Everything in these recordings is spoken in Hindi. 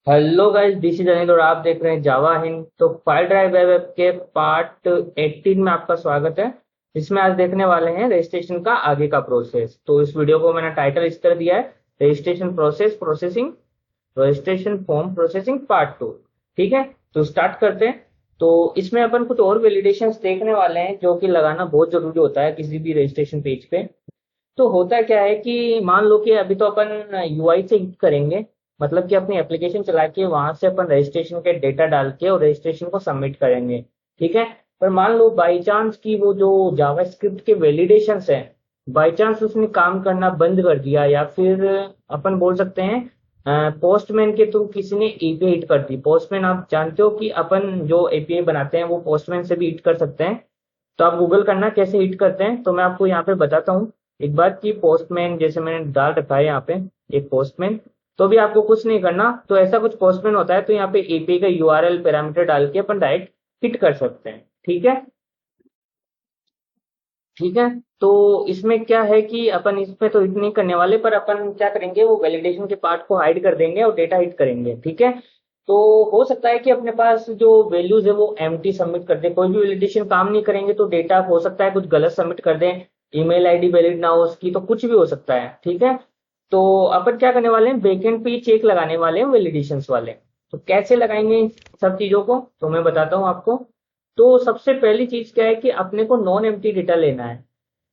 Hello guys, this is Anil और आप देख रहे हैं जावा हिंद। तो फाइल ड्राइव वेब ऐप के पार्ट 18 में आपका स्वागत है। इसमें आज देखने वाले हैं रजिस्ट्रेशन का आगे का प्रोसेस। तो इस वीडियो को मैंने टाइटल इस तरह दिया है, registration process processing, registration form processing part 2। ठीक है, तो स्टार्ट करते हैं। तो इसमें अपन कुछ और वैलिडेशन देखने वाले हैं जो कि लगाना बहुत जरूरी होता है किसी भी रजिस्ट्रेशन पेज पे। तो होता क्या है कि मान लो कि अभी तो अपन यूआई से हिट करेंगे, मतलब कि अपनी एप्लीकेशन चला के वहां से अपन रजिस्ट्रेशन के डेटा डाल के और रजिस्ट्रेशन को सबमिट करेंगे। ठीक है, पर मान लो बाई चांस की वो जो जावास्क्रिप्ट के वैलिडेशन है, बाई चांस उसने काम करना बंद कर दिया, या फिर अपन बोल सकते हैं पोस्टमैन के थ्रू किसी ने एपीआई हिट कर दी। पोस्टमैन आप जानते हो कि अपन जो एपीआई बनाते हैं वो पोस्टमैन से भी हिट कर सकते हैं। तो आप गूगल करना कैसे हिट करते हैं, तो मैं आपको यहाँ पे बताता हूँ एक बार कि पोस्टमैन जैसे मैंने डाल रखा है यहाँ पे एक पोस्टमैन। तो भी आपको कुछ नहीं करना, तो ऐसा कुछ पोस्टमैन होता है तो यहाँ पे एपीआई का यूआरएल पैरामीटर डाल के अपन डायरेक्ट हिट कर सकते हैं। ठीक है, ठीक है। तो इसमें क्या है कि अपन इसमें तो हिट नहीं करने वाले, पर अपन क्या करेंगे, वो वैलिडेशन के पार्ट को हाइड कर देंगे और डेटा हिट करेंगे। ठीक है, तो हो सकता है कि अपने पास जो वैल्यूज है वो एम्प्टी सबमिट कर दे, कोई भी वैलिडेशन काम नहीं करेंगे तो डेटा हो सकता है कुछ गलत सबमिट कर दें, ईमेल आईडी वैलिड ना हो उसकी, तो कुछ भी हो सकता है। ठीक है, तो अपन क्या करने वाले हैं, बैकएंड पे चेक लगाने वाले हैं वैलिडेशन वाले। तो कैसे लगाएंगे इन सब चीजों को, तो मैं बताता हूँ आपको। तो सबसे पहली चीज क्या है कि अपने को नॉन एम्प्टी डेटा लेना है।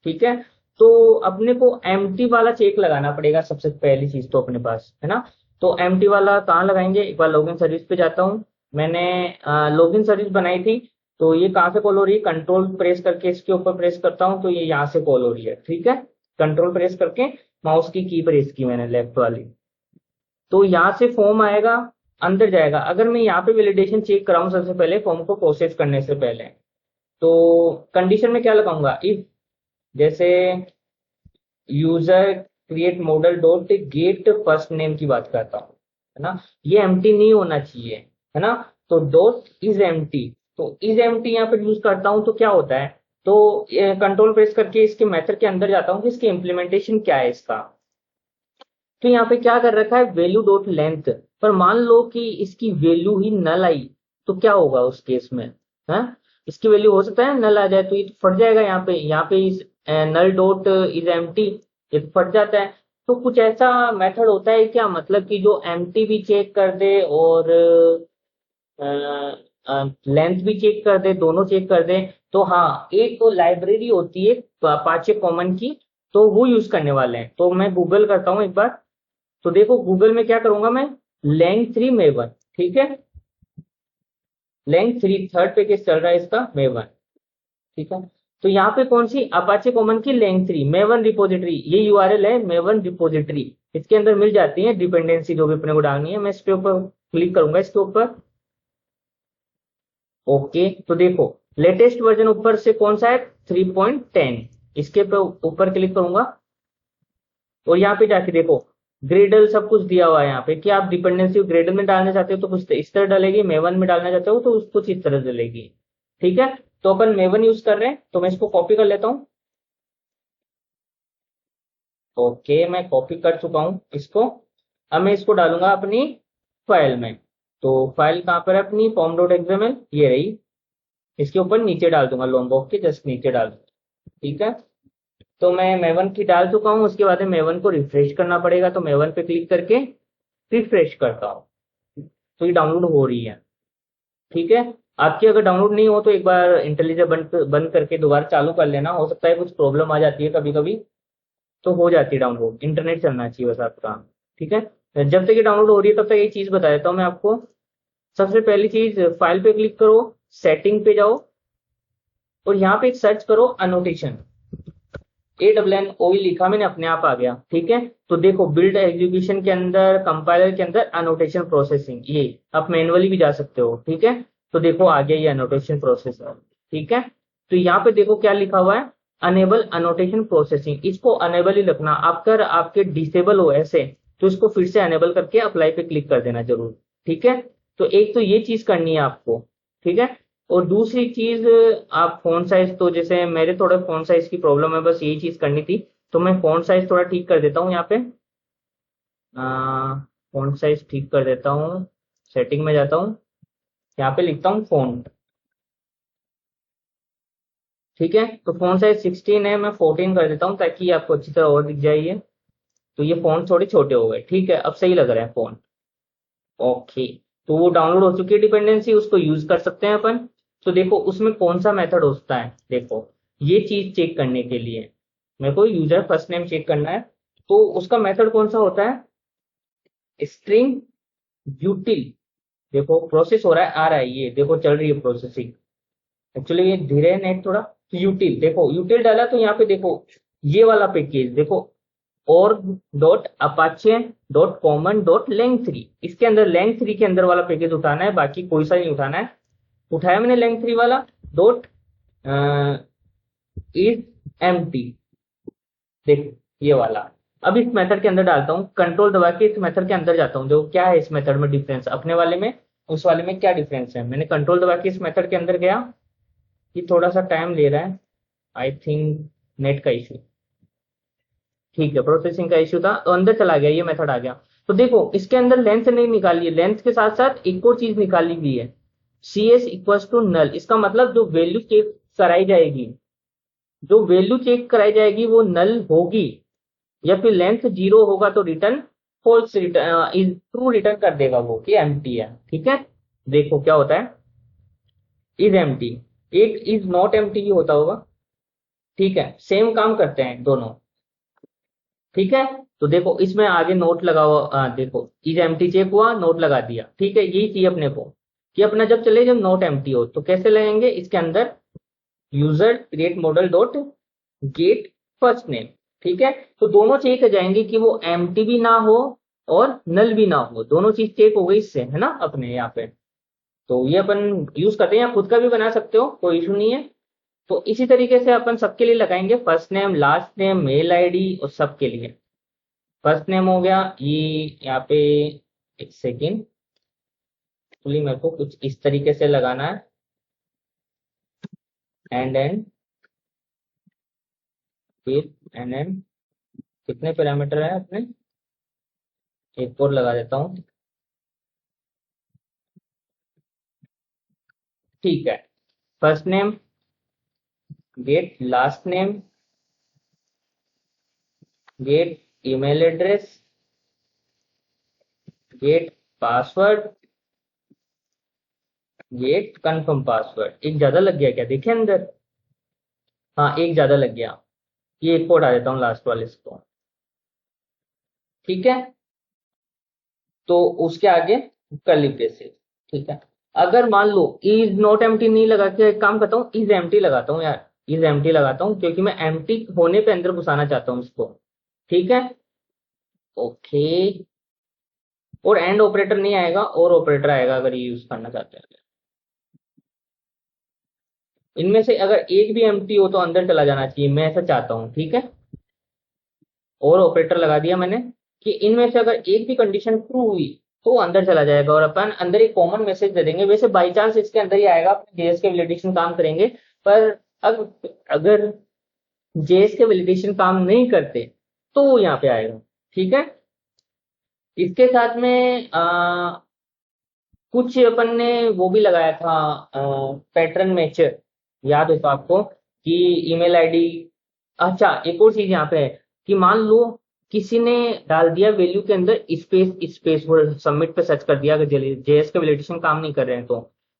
ठीक है, तो अपने को एम्प्टी वाला चेक लगाना पड़ेगा सबसे पहली चीज तो अपने पास, है ना। तो एम्प्टी वाला कहाँ लगाएंगे, एक बार लॉगिन सर्विस पे जाता हूँ। मैंने लॉगिन सर्विस बनाई थी। तो ये कहाँ से कॉल हो रही है, कंट्रोल प्रेस करके इसके ऊपर प्रेस करता हूँ तो ये यहाँ से कॉल हो रही है। ठीक है, कंट्रोल प्रेस करके माउस की प्रेस की मैंने लेफ्ट वाली, तो यहाँ से फॉर्म आएगा, अंदर जाएगा। अगर मैं यहाँ पे वैलिडेशन चेक कराऊं सबसे पहले फॉर्म को प्रोसेस करने से पहले, तो कंडीशन में क्या लगाऊंगा, इफ जैसे user create model dot get first name की बात करता हूँ, है ना। ये एम्प्टी नहीं होना चाहिए, है ना। तो डॉट इज एम्प्टी, तो इज एम्प्टी यहाँ पर यूज करता हूँ तो क्या होता है, तो कंट्रोल प्रेस करके इसके मेथड के अंदर जाता हूँ कि इसकी इम्प्लीमेंटेशन क्या है इसका। तो यहाँ पे क्या कर रखा है, वैल्यू डॉट लेंथ। पर मान लो कि इसकी वैल्यू ही नल आई, तो क्या होगा उस केस में, है। इसकी वैल्यू हो सकता है नल आ जाए तो ये तो फट जाएगा। यहाँ पे इस नल डॉट इज एम्प्टी, ये तो फट जाता है। तो कुछ ऐसा मेथड होता है क्या, मतलब कि जो एम्प्टी भी चेक कर दे और लेंथ भी चेक कर दे, दोनों चेक कर दे। तो हाँ, एक तो लाइब्रेरी होती है अपाचे कॉमन की, तो वो यूज करने वाले हैं। तो मैं गूगल करता हूँ एक बार। तो देखो गूगल में क्या करूंगा मैं, लैंग 3 मेवन। ठीक है, लैंग 3 थर्ड पैकेज चल रहा है इसका मेवन। ठीक है, तो यहाँ पे कौन सी अपाचे कॉमन की लैंग 3 मेवन रिपोजिटरी, ये यूआरएल है मेवन रिपोजिटरी। इसके अंदर मिल जाती है डिपेंडेंसी जो भी अपने को डालनी है। मैं इसके ऊपर क्लिक करूंगा, इसके ऊपर। ओके, तो देखो लेटेस्ट वर्जन ऊपर से कौन सा है, 3.10। इसके ऊपर क्लिक करूंगा और यहाँ पे जाके देखो ग्रेडल सब कुछ दिया हुआ है यहाँ पे कि आप डिपेंडेंसी ग्रेडल में डालना चाहते हो तो कुछ इस तरह डलेगी, मेवन में डालना चाहते हो तो कुछ इस तरह डलेगी। ठीक है, तो अपन मेवन यूज कर रहे हैं तो मैं इसको कॉपी कर लेता हूँ। ओके, मैं कॉपी कर चुका हूँ इसको। अब मैं इसको डालूंगा अपनी फाइल में। तो फाइल कहाँ पर है अपनी, फॉर्म डॉट एक्सएमएल, ये रही। इसके ऊपर नीचे डाल दूंगा, लॉन्बॉक्स के जस्ट नीचे डाल दूंगा। ठीक है, तो मैं मेवन की डाल चुका हूँ। उसके बाद मेवन को रिफ्रेश करना पड़ेगा, तो मेवन पे क्लिक करके रिफ्रेश करता हूँ। तो ये डाउनलोड हो रही है। ठीक है, आपकी अगर डाउनलोड नहीं हो तो एक बार इंटेलिजेंट बंद बंद करके दोबारा चालू कर लेना, हो सकता है कुछ प्रॉब्लम आ जाती है कभी कभी। तो हो जाती है डाउनलोड, इंटरनेट चलना चाहिए बस आपका। ठीक है, जब तक ये डाउनलोड हो रही है तब तक एक चीज बता देता हूँ मैं आपको। सबसे पहली चीज, फाइल पे क्लिक करो, सेटिंग पे जाओ और यहाँ पे सर्च करो अनोटेशन। ANNO लिखा मैंने, अपने आप आ गया। ठीक है, तो देखो बिल्ड एग्जीक्यूशन के अंदर, कंपाइलर के अंदर अनोटेशन प्रोसेसिंग, ये आप मैनुअली भी जा सकते हो। ठीक है, तो देखो आ गया ये अनोटेशन प्रोसेसर। ठीक है, तो यहाँ पे देखो क्या लिखा हुआ है, अनेबल अनोटेशन प्रोसेसिंग। इसको अनेबल ही रखना, अगर आपके डिसेबल हो ऐसे तो इसको फिर से अनेबल करके अप्लाई पे क्लिक कर देना जरूर। ठीक है, तो एक तो ये चीज करनी है आपको। ठीक है, और दूसरी चीज, आप फोन साइज, तो जैसे मेरे थोड़े फोन साइज की प्रॉब्लम है, बस यही चीज करनी थी। तो मैं फोन साइज थोड़ा ठीक कर देता हूँ यहाँ पे, फोन साइज ठीक कर देता हूँ। सेटिंग में जाता हूँ, यहाँ पे लिखता हूँ फॉन्ट। ठीक है, तो फॉन्ट साइज 16 है, मैं 14 कर देता हूँ ताकि आपको अच्छी तरह और दिख जाए ये। तो ये फॉन्ट थोड़े छोटे हो गए। ठीक है, अब सही लग रहा है फॉन्ट। ओके, तो वो डाउनलोड हो चुकी है डिपेंडेंसी, उसको यूज कर सकते हैं अपन। तो देखो उसमें कौन सा मेथड होता है, देखो ये चीज चेक करने के लिए मेरे को यूजर फर्स्ट नेम चेक करना है, तो उसका मेथड कौन सा होता है, स्ट्रिंग यूटिल। देखो प्रोसेस हो रहा है, आ रहा है, ये देखो चल रही है प्रोसेसिंग। एक्चुअली ये धीरे है नेट थोड़ा। तो यूटिल, देखो यूटिल डाला तो यहाँ पे देखो ये वाला पैकेज देखो, और dot Apache dot common dot length 3, इसके अंदर लेंथ 3 के अंदर वाला पैकेज उठाना है, बाकी कोई सा नहीं उठाना है। उठाया मैंने लेंथ 3 वाला। डॉट इज एम्प्टी, देखो ये वाला। अब इस मेथड के अंदर डालता हूँ, कंट्रोल दबा के इस मेथड के अंदर जाता हूँ। जो क्या है इस मेथड में डिफरेंस, अपने वाले में उस वाले में क्या डिफरेंस है। मैंने कंट्रोल दबा के इस मेथड के अंदर गया, ये थोड़ा सा टाइम ले रहा है, आई थिंक नेट का इशू। ठीक है, प्रोसेसिंग का इशू था, तो अंदर चला गया, ये मेथड आ गया। तो देखो इसके अंदर लेंथ नहीं निकाली है, लेंथ के साथ साथ एक और चीज निकाली हुई है, C S equal to null. इसका मतलब जो वैल्यू चेक कराई जाएगी, जो वैल्यू चेक कराई जाएगी वो नल होगी, या फिर लेंथ 0 होगा तो return false, return is true return कर देगा वो कि एम्प्टी है। ठीक है, देखो क्या होता है, इज एम्प्टी, एक इज नॉट एम्प्टी भी होता होगा। ठीक है, सेम काम करते हैं दोनों। ठीक है, तो देखो इसमें आगे नोट लगा हुआ, देखो इज एम्प्टी चेक हुआ, नोट लगा दिया। ठीक है, यही चाहिए अपने को कि अपना जब चले जब नोट एम्प्टी हो तो कैसे लगेंगे, इसके अंदर user create model dot get first name. ठीक है, तो दोनों चेक हो जाएंगे कि वो एम्प्टी भी ना हो और नल भी ना हो, दोनों चीज चेक हो गई इससे, है ना अपने यहाँ पे। तो ये अपन यूज करते हैं, या खुद का भी बना सकते हो, कोई इशू नहीं है। तो इसी तरीके से अपन सबके लिए लगाएंगे, first name last name mail ID और सबके लिए। फर्स्ट नेम हो गया ये यहाँ पे, एक सेकेंड, एक्चुअली मेरे को कुछ इस तरीके से लगाना है, एंड फिर एन कितने पैरामीटर है अपने, एक और लगा देता हूँ। ठीक है, first name get last name get email address get password get confirm password. एक ज्यादा लग गया क्या, देखे अंदर, हाँ एक ज्यादा लग गया, ये एक को हटा देता हूँ लास्ट वाले इसको। ठीक है, तो उसके आगे कर्ली ब्रेसेस। ठीक है, अगर मान लो इज नॉट एम्प्टी नहीं लगा के एक काम करता हूँ, इज एम्प्टी लगाता हूँ यार, इज एम्प्टी लगाता हूँ क्योंकि मैं एम्प्टी होने पे अंदर घुसाना चाहता हूँ इसको। ठीक है, ओके, और एंड ऑपरेटर नहीं आएगा, और ऑपरेटर आएगा अगर ये यूज करना चाहते हैं। इनमें से अगर एक भी एम्प्टी हो तो अंदर चला जाना चाहिए, मैं ऐसा चाहता हूँ। ठीक है, और ऑपरेटर लगा दिया मैंने कि इनमें से अगर एक भी कंडीशन ट्रू हुई तो अंदर चला जाएगा, और अपन अंदर एक कॉमन मैसेज दे देंगे। वैसे बाई चांस इसके अंदर ही आएगा, अपने जेएस के वैलिडेशन काम करेंगे, पर अगर जेएस के वैलिडेशन काम नहीं करते तो वो यहाँ पे आएगा। ठीक है, इसके साथ में कुछ अपन ने वो भी लगाया था, पैटर्न मैचर, याद हो तो आपको, कि ईमेल आईडी। अच्छा, एक और चीज यहाँ पे है कि मान लो किसी ने डाल दिया वैल्यू के अंदर स्पेस स्पेस, वो सबमिट पे सर्च कर दिया, अगर जेएस के वैलिडेशन काम नहीं कर रहे हैं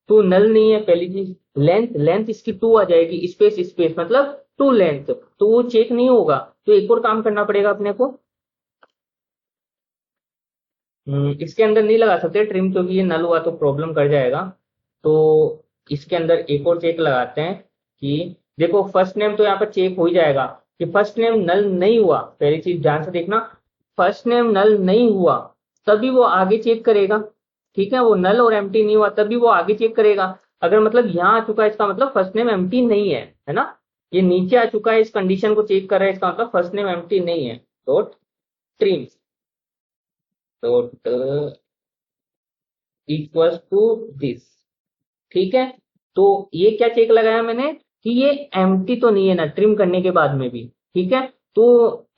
तो नल नहीं है पहली चीज। लेंथ लेंथ इसकी 2 आ जाएगी, स्पेस स्पेस मतलब टू लेंथ, तो वो चेक नहीं होगा, तो एक और काम करना पड़ेगा अपने को। इसके अंदर नहीं लगा सकते ट्रिम, क्योंकि ये नल हुआ तो प्रॉब्लम कर जाएगा। तो इसके अंदर एक और चेक लगाते हैं कि देखो फर्स्ट नेम तो यहाँ पर चेक हो ही जाएगा कि फर्स्ट नेम नल नहीं हुआ, पहली चीज ध्यान से देखना, फर्स्ट नेम नल नहीं हुआ तभी वो आगे चेक करेगा। ठीक है, वो नल और एम्प्टी नहीं हुआ तभी वो आगे चेक करेगा। अगर मतलब यहाँ आ चुका है इसका मतलब फर्स्ट नेम एम्प्टी नहीं है ना, ये नीचे आ चुका है इस कंडीशन को चेक कर रहा है, इसका मतलब फर्स्ट नेम एम्प्टी नहीं है। Dot trim dot equals to this. ठीक है, तो ये क्या चेक लगाया मैंने कि ये एम्प्टी तो नहीं है ना ट्रिम करने के बाद में भी। ठीक है, तो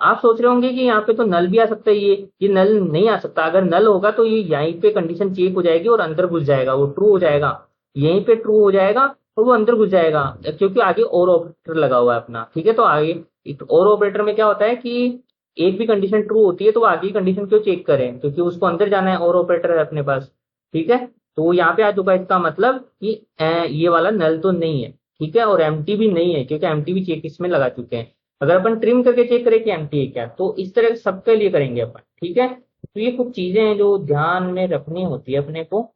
आप सोच रहे होंगे कि यहाँ पे तो नल भी आ सकता है, ये नल नहीं आ सकता। अगर नल होगा तो ये यहीं पे कंडीशन चेक हो जाएगी और अंदर घुस जाएगा, वो ट्रू हो जाएगा, यहीं पे ट्रू हो जाएगा और वो अंदर घुस जाएगा, क्योंकि आगे और ऑपरेटर लगा हुआ है अपना। ठीक है, तो आगे एक और ऑपरेटर में क्या होता है कि एक भी कंडीशन ट्रू होती है तो वो आगे की कंडीशन क्यों चेक करें, क्योंकि उसको अंदर जाना है, और ऑपरेटर है अपने पास। ठीक है, तो यहाँ पे आ चुका है, इसका मतलब कि ये वाला नल तो नहीं है। ठीक है, और एम्प्टी भी नहीं है, क्योंकि एम्प्टी भी चेक इसमें लगा चुके हैं। अगर अपन ट्रिम करके चेक करें कि एम्प्टी है क्या, तो इस तरह सबके लिए करेंगे अपन। ठीक है, तो ये कुछ चीजें हैं जो ध्यान में रखनी होती है अपने को।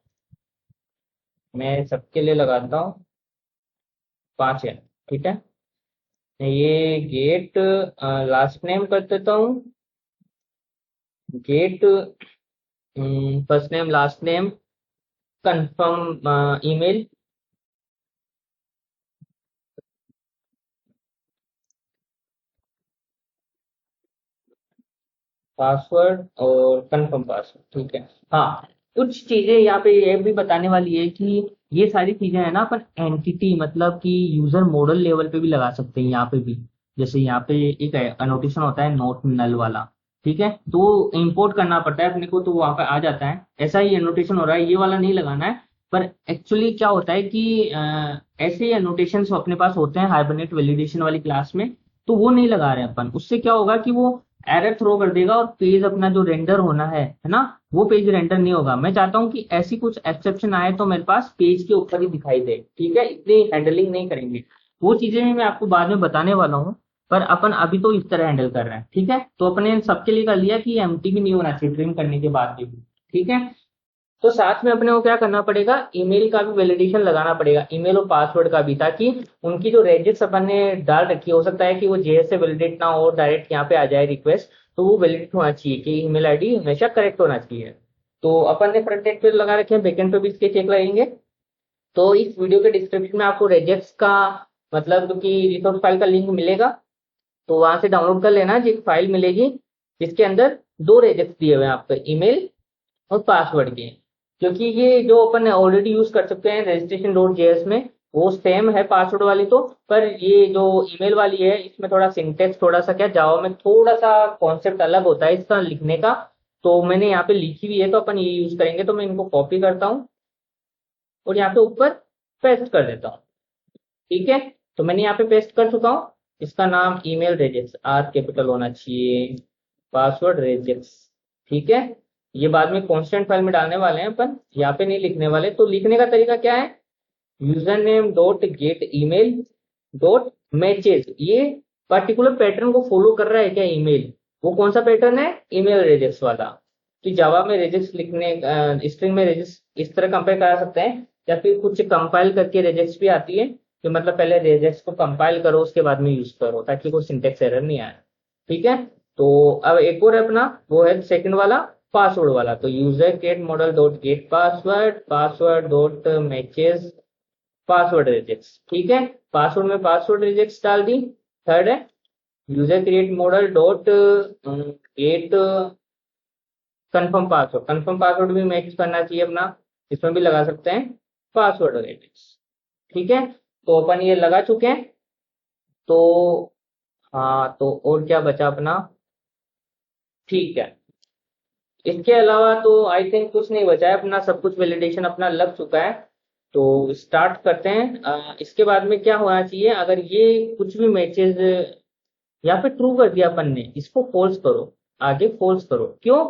मैं सबके लिए लगाता हूँ, 5 है। ठीक है, ये गेट लास्ट नेम कर देता हूँ, get first name last name confirm email, password और कंफर्म पासवर्ड। ठीक है, हाँ, कुछ चीजें यहाँ पे ये भी बताने वाली है कि ये सारी चीजें है ना अपन एंटिटी मतलब कि यूजर मॉडल लेवल पे भी लगा सकते हैं यहाँ पे भी। जैसे यहाँ पे एक अनोटेशन होता है नोट नल वाला। ठीक है, तो इंपोर्ट करना पड़ता है अपने को, तो वहां पे आ जाता है, ऐसा ही अनोटेशन हो रहा है, ये वाला नहीं लगाना है। पर एक्चुअली क्या होता है कि ऐसे ही एनोटेशन अपने पास होते हैं हाइबरनेट वैलिडेशन वाली क्लास में, तो वो नहीं लगा रहे हैं अपन। उससे क्या होगा कि वो एरर थ्रो कर देगा और पेज अपना जो रेंडर होना है ना, वो पेज रेंडर नहीं होगा। मैं चाहता हूँ कि ऐसी कुछ एक्सेप्शन आए तो मेरे पास पेज के ऊपर ही दिखाई दे। ठीक है, इतनी हैंडलिंग नहीं करेंगे, वो चीजें भी मैं आपको बाद में बताने वाला हूँ। पर अपन अभी तो इस तरह हैंडल कर रहे हैं। ठीक है, तो अपने सबके लिए कर लिया कि एम्प्टी भी नहीं होना चाहिए ट्रिम करने के बाद भी। ठीक है, तो साथ में अपने को क्या करना पड़ेगा, ईमेल का भी वैलिडेशन लगाना पड़ेगा, ईमेल और पासवर्ड का भी, ताकि उनकी जो रेजिस्ट्स अपन ने डाल रखी है, हो सकता है कि वो जेएस से वैलिडेट ना हो और डायरेक्ट यहाँ पे आ जाए रिक्वेस्ट, तो वो वैलिडेट होना चाहिए कि ईमेल आईडी हमेशा करेक्ट होना चाहिए। तो अपन ने फ्रंट एंड पे लगा रखे हैं, बैक एंड पे भी इसके चेक लगेंगे। तो इस वीडियो के डिस्क्रिप्शन में आपको रेजेक्स का मतलब कि रिसोर्स फाइल का लिंक मिलेगा, तो वहां से डाउनलोड कर लेना। एक फाइल मिलेगी जिसके अंदर 2 रेजेक्स दिए हुए हैं आपके, ईमेल और पासवर्ड के। क्योंकि ये जो अपन ऑलरेडी यूज कर सकते हैं रजिस्ट्रेशन डॉट जेएस में, वो सेम है पासवर्ड वाली तो, पर ये जो ईमेल वाली है इसमें थोड़ा सिंटेक्स थोड़ा सा क्या जावा में थोड़ा सा कॉन्सेप्ट अलग होता है इसका लिखने का। तो मैंने यहाँ पे लिखी हुई है, तो अपन ये यूज करेंगे, तो मैं इनको कॉपी करता हूँ और यहाँ पे ऊपर पेस्ट कर देता हूँ। ठीक है, तो मैंने यहाँ पे पेस्ट कर चुका हूँ। इसका नाम ईमेल रेजेक्स आर कैपिटल होना चाहिए, पासवर्ड रेजेक्स। ठीक है, ये बाद में कॉन्स्टेंट फाइल में डालने वाले हैं अपन, यहाँ पे नहीं लिखने वाले। तो लिखने का तरीका क्या है, user name dot gate email dot matches, ये पर्टिकुलर पैटर्न को फॉलो कर रहा है क्या ईमेल, वो कौन सा पैटर्न है, ईमेल रेजेक्स वाला। तो जावा में रेजेक्स लिखने स्ट्रिंग में रेजेक्स इस तरह कंपेयर करा सकते हैं, या फिर कुछ कंपाइल करके रेजेक्स भी आती है, कि मतलब पहले रेजेक्स को कंपाइल करो उसके बाद में यूज करो, ताकि कोई सिंटेक्स एरर नहीं आए। ठीक है, तो अब एक और है अपना, वो है सेकंड वाला, पासवर्ड वाला। तो user get model dot get password, password dot matches password rejects. ठीक है, पासवर्ड में पासवर्ड रिजेक्ट्स डाल दी। थर्ड है user create model dot get confirm password, confirm password भी मैच करना चाहिए अपना, इसमें भी लगा सकते हैं पासवर्ड रिजेक्ट्स। ठीक है, तो अपन ये लगा चुके हैं। तो हाँ, तो और क्या बचा अपना, ठीक है, इसके अलावा तो आई थिंक कुछ नहीं बचा है, अपना सब कुछ वैलिडेशन अपना लग चुका है। तो स्टार्ट करते हैं। इसके बाद में क्या होना चाहिए, अगर ये कुछ भी मैचेज यहाँ पे ट्रू कर दिया अपन ने, इसको फॉल्स करो, आगे फॉल्स करो। क्यों,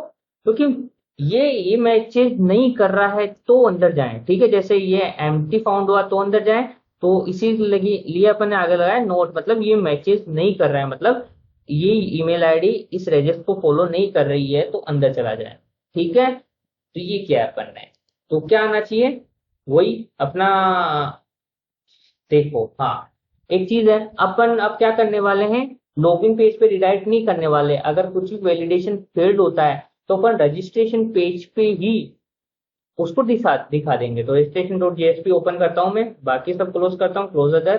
क्योंकि ये मैचेज नहीं कर रहा है तो अंदर जाए। ठीक है, जैसे ये एम्प्टी फाउंड हुआ तो अंदर जाए, तो इसी लगी लिए अपन ने आगे लगाया नोट, मतलब ये मैचेज नहीं कर रहा है, मतलब ये ईमेल आईडी इस रजिस्टर को फॉलो नहीं कर रही है, तो अंदर चला जाए। ठीक है, तो ये क्या है अपन ने, तो क्या आना चाहिए, वही अपना, देखो हाँ, एक चीज है, अपन अब क्या करने वाले हैं, लॉगिन पेज पे रिडायरेक्ट नहीं करने वाले। अगर कुछ भी वैलिडेशन फेल्ड होता है तो अपन रजिस्ट्रेशन पेज पे ही उसको दिखा देंगे। तो रजिस्ट्रेशन डॉट जेएसपी ओपन करता हूं मैं, बाकी सब क्लोज करता हूँ, close other.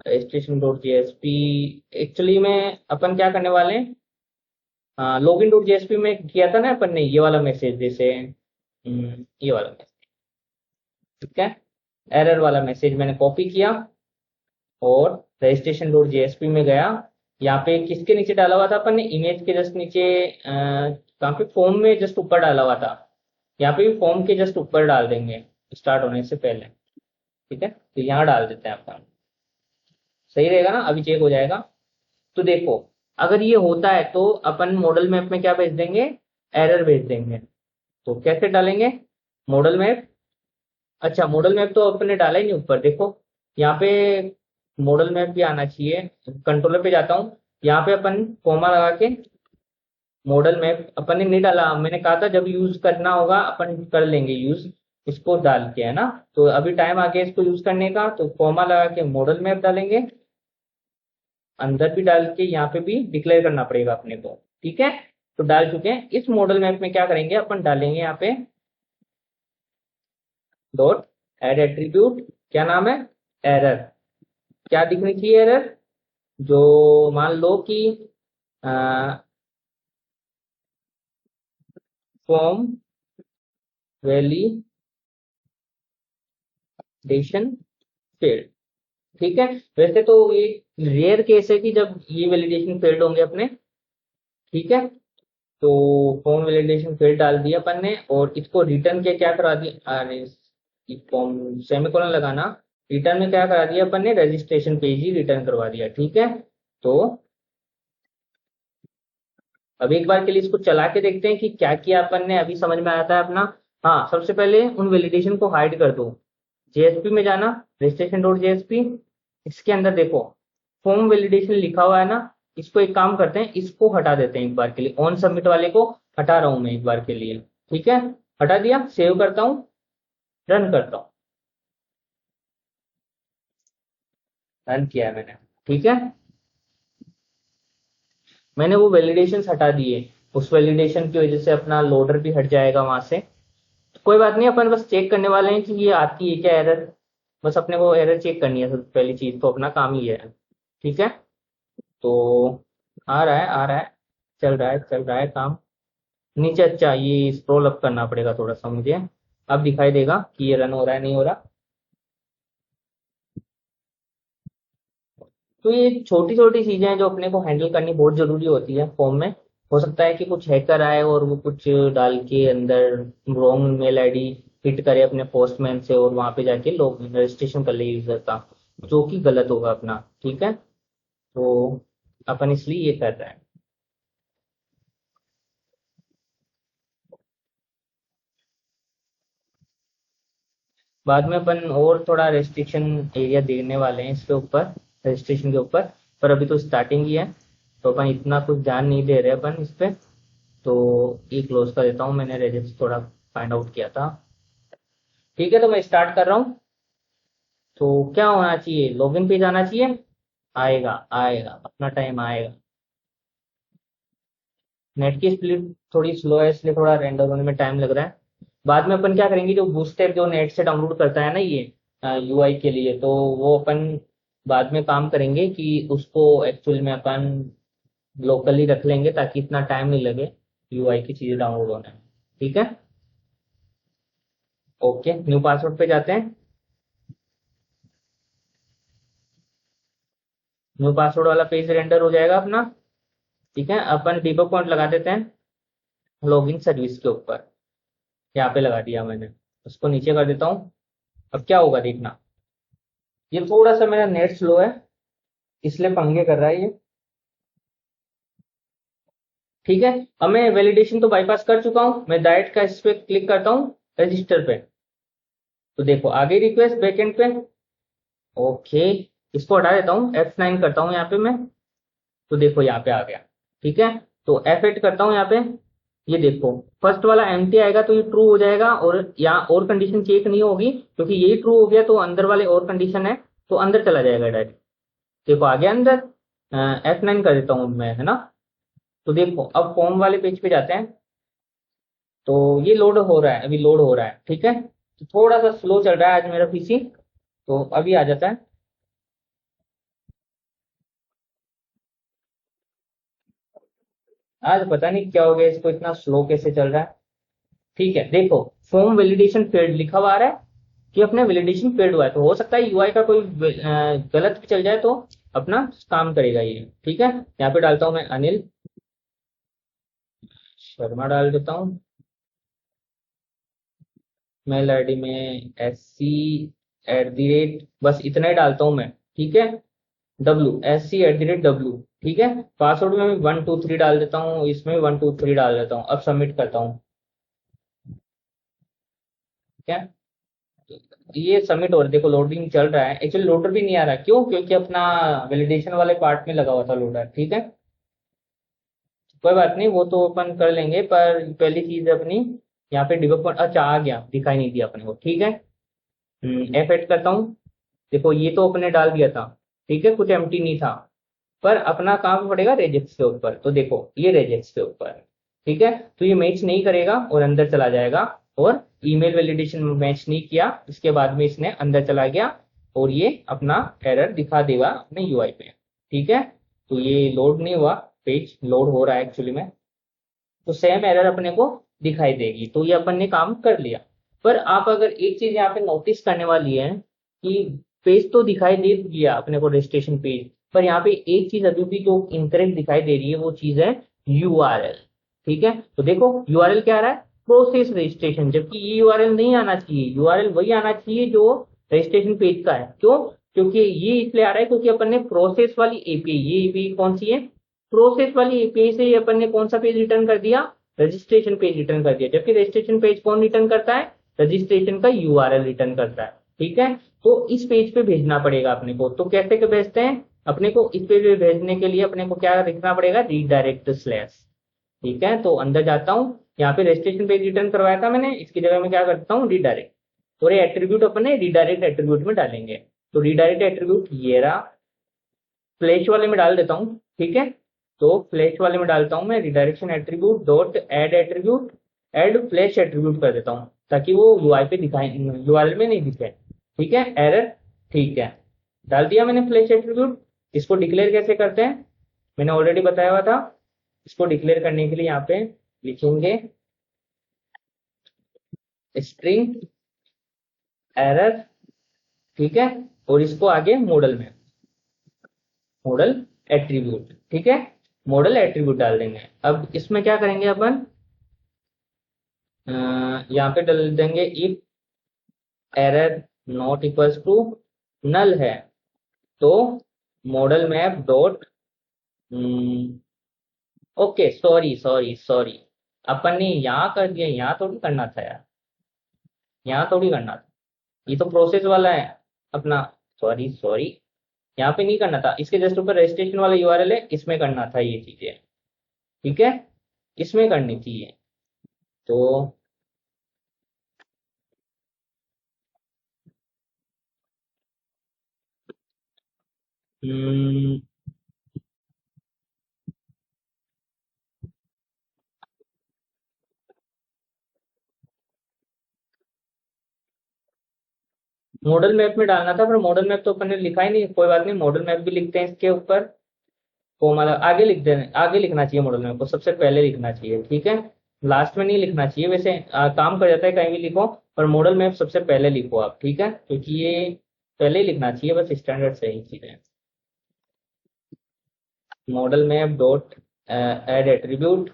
Registration dot JSP actually में अपन क्या करने वाले हैं, लॉगिन डॉट जेएसपी में किया था ना अपन ने ये वाला मैसेज, जैसे ये वाला मैसेज। ठीक है, एरर वाला मैसेज मैंने कॉपी किया और रजिस्ट्रेशन डॉट जेएसपी में गया, यहाँ पे किसके नीचे डाला हुआ था अपन ने, इमेज के जस्ट नीचे, कहाँ पे, फॉर्म में जस्ट ऊपर डाला हुआ था। यहाँ पे भी फॉर्म के जस्ट ऊपर डाल देंगे स्टार्ट होने से पहले। ठीक है, तो यहाँ डाल देते हैं अपन, सही रहेगा ना, अभी चेक हो जाएगा। तो देखो, अगर ये होता है तो अपन मॉडल मैप में क्या भेज देंगे, एरर भेज देंगे। तो कैसे डालेंगे मॉडल मैप, अच्छा मॉडल मैप तो अपने डाला ही नहीं ऊपर, देखो यहाँ पे मॉडल मैप भी आना चाहिए। कंट्रोलर पे जाता हूँ, यहाँ पे अपन कॉमा लगा के मॉडल मैप अपन ने नहीं डाला, मैंने कहा था जब यूज करना होगा अपन कर लेंगे यूज इसको डाल के, है ना। तो अभी टाइम आ गया इसको यूज करने का, तो कॉमा लगा के मॉडल मैप डालेंगे, अंदर भी डाल के यहाँ पे भी डिक्लेयर करना पड़ेगा अपने को। ठीक है, तो डाल चुके हैं। इस मॉडल मैप में क्या करेंगे, अपन डालेंगे यहाँ पे डॉट एड एट्रीब्यूट, क्या नाम है, एरर। क्या दिखनी चाहिए एरर, जो मान लो कि फॉर्म वैलिडेशन फेल्ड। ठीक है, वैसे तो ये रेयर केस है कि जब ये वैलिडेशन फेल्ड होंगे अपने। ठीक है, तो फॉर्म वैलिडेशन फेल्ड डाल दिया अपन ने, और इसको रिटर्न के क्या करा दिया, अरे फॉर्म सेमीकोलन लगाना, रिटर्न में क्या करा दिया अपन ने, रजिस्ट्रेशन पेज ही रिटर्न करवा दिया। ठीक है, तो अब एक बार के लिए इसको चला के देखते हैं कि क्या किया अपन ने, अभी समझ में आता है अपना। हाँ, सबसे पहले उन वैलिडेशन को हाइड कर दो, जेएसपी में जाना, रजिस्ट्रेशन डॉट जेएसपी, इसके अंदर देखो फॉर्म वैलिडेशन लिखा हुआ है ना, इसको एक काम करते हैं, इसको हटा देते हैं एक बार के लिए, ऑन सबमिट वाले को हटा रहा हूं मैं एक बार के लिए। ठीक है, हटा दिया, सेव करता हूं, रन करता हूं, रन किया है मैंने। ठीक है, मैंने वो वैलिडेशन हटा दिए, उस वैलिडेशन की वजह से अपना लोडर भी हट जाएगा वहां से। कोई बात नहीं, अपन बस चेक करने वाले हैं कि ये आती है क्या एरर, बस अपने को एरर चेक करनी है, सबसे पहली चीज तो अपना काम ही है। ठीक है, तो आ रहा है, आ रहा है, चल रहा है, चल रहा है काम नीचे। अच्छा, ये स्क्रॉल अप करना पड़ेगा थोड़ा सा मुझे, अब दिखाई देगा कि ये रन हो रहा है नहीं हो रहा। तो ये छोटी छोटी चीजें हैं जो अपने को हैंडल करनी बहुत जरूरी होती है फॉर्म में। हो सकता है कि कुछ हैकर आए और वो कुछ डाल के अंदर रॉन्ग मेल आईडी हिट करे अपने पोस्टमैन से, और वहां पे जाके लोग रजिस्ट्रेशन कर ले यूजर का, जो कि गलत होगा अपना। ठीक है, तो अपन इसलिए ये कर रहे हैं। बाद में अपन और थोड़ा रेस्ट्रिक्शन एरिया देने वाले हैं इसके ऊपर, रजिस्ट्रेशन के ऊपर, पर अभी तो स्टार्टिंग ही है, तो अपन इतना कुछ ध्यान नहीं दे रहे अपन इस पे। तो ये क्लोज कर देता हूँ, मैंने रेजिस्ट थोड़ा फाइंड आउट किया था। ठीक है, तो मैं स्टार्ट कर रहा हूँ। तो क्या होना चाहिए, लॉगिन पेज आना चाहिए, आएगा आएगा, अपना टाइम आएगा। नेट की स्पीड थोड़ी स्लो है, इसलिए थोड़ा रेंडर होने में टाइम लग रहा है। बाद में अपन क्या करेंगे, जो बूस्टैप जो नेट से डाउनलोड करता है ना ये यूआई के लिए, तो वो अपन बाद में काम करेंगे कि उसको एक्चुअल में अपन लोकली रख लेंगे, ताकि इतना टाइम नहीं लगे यूआई की चीजें डाउनलोड होने में। ठीक है, ओके, न्यू पासवर्ड पे जाते हैं। न्यू पासवर्ड वाला पेज रेंडर हो जाएगा अपना। ठीक है, अपन डिबग पॉइंट लगा देते हैं लॉगिन सर्विस के ऊपर, यहाँ पे लगा दिया मैंने, उसको नीचे कर देता हूँ। अब क्या होगा देखना, ये थोड़ा सा मेरा नेट स्लो है इसलिए पंगे कर रहा है ये। ठीक है, अब मैं वैलिडेशन तो बाईपास कर चुका हूँ, मैं डायरेक्ट का इस पे क्लिक करता हूँ रजिस्टर पे। तो देखो आ गई रिक्वेस्ट बैकएंड पे। ओके, इसको हटा देता हूँ, F9 करता हूँ यहाँ पे मैं, तो देखो यहाँ पे आ गया। ठीक है, तो F8 करता हूँ यहाँ पे, ये देखो फर्स्ट वाला एम्प्टी आएगा तो ये ट्रू हो जाएगा, और यहाँ और कंडीशन चेक नहीं होगी, क्योंकि यही ट्रू हो गया तो अंदर वाले और कंडीशन है तो अंदर चला जाएगा डायरेक्ट। देखो आ गया अंदर। F9 कर देता हूँ मैं, है ना। तो देखो अब फॉर्म वाले पेज पे जाते हैं, तो ये लोड हो रहा है, अभी लोड हो रहा है। ठीक है, तो थोड़ा सा स्लो चल रहा है आज मेरा पीसी, तो अभी आ जाता है। आज पता नहीं क्या हो गया इसको, इतना स्लो कैसे चल रहा है। ठीक है, देखो फॉर्म वैलिडेशन फेल्ड लिखा हुआ आ रहा है, कि अपना वैलिडेशन पेड हुआ है, तो हो सकता है यूआई का कोई गलत भी चल जाए तो अपना काम करेगा ये। ठीक है, यहाँ पे डालता हूँ मैं अनिल शर्मा डाल देता हूँ। मेल आईडी में SC@, बस इतना ही डालता हूँ मैं। ठीक है, SC@W। ठीक है, पासवर्ड में मैं 123 डाल देता हूँ, इसमें 123 डाल देता हूँ। अब सबमिट करता हूँ। ठीक है, ये सबमिट हो रहा है, देखो लोडिंग चल रहा है। एक्चुअली लोडर भी नहीं आ रहा, क्यों? क्योंकि अपना वैलिडेशन वाले पार्ट में लगा हुआ था लोडर। ठीक है, कोई बात नहीं, वो तो ओपन कर लेंगे, पर पहली चीज अपनी यहाँ पे डिबग, अच्छा आ गया, दिखाई नहीं दिया अपने को। ठीक है, F8 करता हूँ। देखो ये तो अपने डाल दिया था। ठीक है, कुछ एम्प्टी नहीं था, पर अपना कहाँ पे पड़ेगा? रेजेक्ट्स के ऊपर। तो देखो ये रेजेक्ट्स के ऊपर। ठीक है, तो ये मैच नहीं करेगा और अंदर चला जाएगा, और ईमेल वैलिडेशन मैच नहीं किया, इसके बाद में इसने अंदर चला गया और ये अपना एरर दिखा देगा अपने यूआई पे। ठीक है, तो ये लोड नहीं हुआ, पेज लोड हो रहा है एक्चुअली में, तो सेम एरर अपने को दिखाई देगी। तो ये अपन ने काम कर लिया। पर आप अगर एक चीज यहाँ पे नोटिस करने वाली है कि पेज तो दिखाई दे दिया अपने को, रजिस्ट्रेशन पेज, पर यहाँ पे एक चीज अभी भी जो इनकरेक्ट दिखाई दे रही है, वो चीज है यूआरएल। ठीक है, तो देखो यूआरएल क्या आ रहा है? प्रोसेस रजिस्ट्रेशन, जबकि ये यूआरएल नहीं आना चाहिए। यूआरएल वही आना चाहिए जो रजिस्ट्रेशन पेज का है। क्यों? क्योंकि ये इसलिए आ रहा है क्योंकि अपन ने प्रोसेस वाली एपीआई, ये एपीआई कौन सी है? प्रोसेस वाली एपीआई से ये अपन ने कौन सा पेज रिटर्न कर दिया? रजिस्ट्रेशन पेज रिटर्न कर दिया। जबकि रजिस्ट्रेशन पेज कौन रिटर्न करता है? रजिस्ट्रेशन का यूआरएल रिटर्न करता है। ठीक है, तो इस पेज पे भेजना पड़ेगा अपने को। तो कैसे के भेजते हैं? अपने को इस पेज पे भेजने के लिए अपने को क्या लिखना पड़ेगा? Redirect slash. ठीक है, तो अंदर जाता हूँ, यहाँ पे रजिस्ट्रेशन पेज रिटर्न करवाया था मैंने, इसकी जगह में क्या करता हूँ? रीडायरेक्ट। और ये एट्रीब्यूट अपने रीडायरेक्ट एट्रीब्यूट में डालेंगे। तो रीडायरेक्ट एट्रीब्यूट ये रहा, फ्लैश वाले में डाल देता हूँ। ठीक है, तो फ्लैश वाले में डालता हूँ मैं redirection attribute dot add attribute, add flash attribute कर देता हूँ, ताकि वो यूआई पे दिखाई, यूआरएल में नहीं दिखे। ठीक है, एरर। ठीक है, डाल दिया मैंने फ्लैश एट्रीब्यूट। इसको डिक्लेयर कैसे करते हैं मैंने ऑलरेडी बताया हुआ था। इसको डिक्लेयर करने के लिए यहाँ पे लिखेंगे स्ट्रिंग एरर। ठीक है, और इसको आगे मॉडल में, मॉडल एट्रीब्यूट। ठीक है, मॉडल एट्रीब्यूट डाल देंगे। अब इसमें क्या करेंगे अपन? यहाँ पे डाल देंगे if error not equals to null है, तो model map dot, okay sorry sorry sorry, अपन ने यहाँ कर दिया, यहाँ थोड़ी करना था यार, यहाँ थोड़ी करना था, ये तो प्रोसेस वाला है अपना। सॉरी सॉरी, यहाँ पे नहीं करना था, इसके जस्ट ऊपर रजिस्ट्रेशन वाला यूआरएल है, इसमें करना था ये चीजें। ठीक है, इसमें करनी थी ये। तो मॉडल मैप में डालना था, पर मॉडल मैप तो अपन ने लिखा ही नहीं। कोई बात नहीं, मॉडल मैप भी लिखते हैं इसके ऊपर। कोमल आगे लिख देना, आगे लिखना चाहिए मॉडल मैप को, सबसे पहले लिखना चाहिए। ठीक है, लास्ट में नहीं लिखना चाहिए, वैसे काम कर जाता है कहीं भी लिखो, पर मॉडल मैप सबसे पहले लिखो आप। ठीक है, क्योंकि ये पहले ही लिखना चाहिए, बस स्टैंडर्ड से ही चीजें। Model map dot add attribute